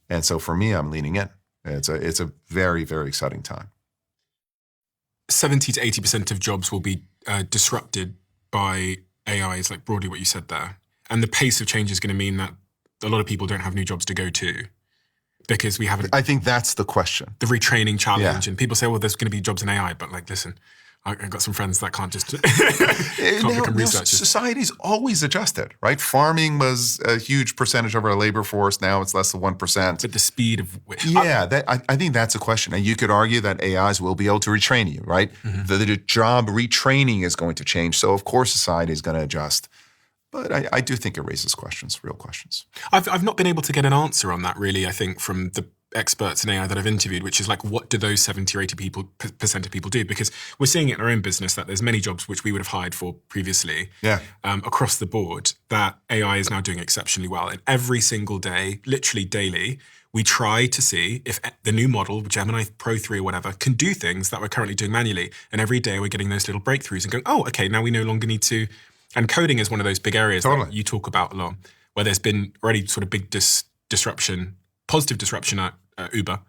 And so for me, I'm leaning in. It's a very, very exciting time. 70 to 80% of jobs will be disrupted by AI, is like broadly what you said there. And the pace of change is going to mean that a lot of people don't have new jobs to go to because we haven't. I think that's the question. The retraining challenge. Yeah. And people say, well, there's going to be jobs in AI. But like, listen, I've got some friends that can't just become researchers. Society's always adjusted, right? Farming was a huge percentage of our labor force. Now it's less than 1%. But the speed of which... Yeah, I think that's a question. And you could argue that AIs will be able to retrain you, right? Mm-hmm. The job retraining is going to change. So of course society is going to adjust. But I do think it raises questions, real questions. I've not been able to get an answer on that, really, I think, from the experts in AI that I've interviewed, which is like, what do those 70 or 80% of people do? Because we're seeing it in our own business that there's many jobs which we would have hired for previously across the board that AI is now doing exceptionally well. And every single day, literally daily, we try to see if the new model, Gemini Pro 3 or whatever, can do things that we're currently doing manually. And every day we're getting those little breakthroughs and going, oh, okay, now we no longer need to... And coding is one of those big areas that you talk about a lot, where there's been already sort of big disruption, positive disruption at Uber.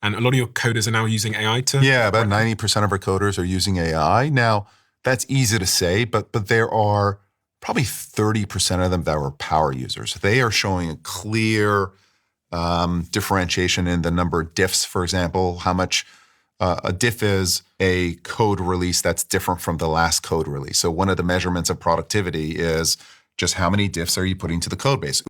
And a lot of your coders are now using AI to... Yeah, about 90% of our coders are using AI. Now, that's easy to say, but there are probably 30% of them that were power users. They are showing a clear differentiation in the number of diffs, for example, how much... a diff is a code release that's different from the last code release. So one of the measurements of productivity is just how many diffs are you putting to the code base.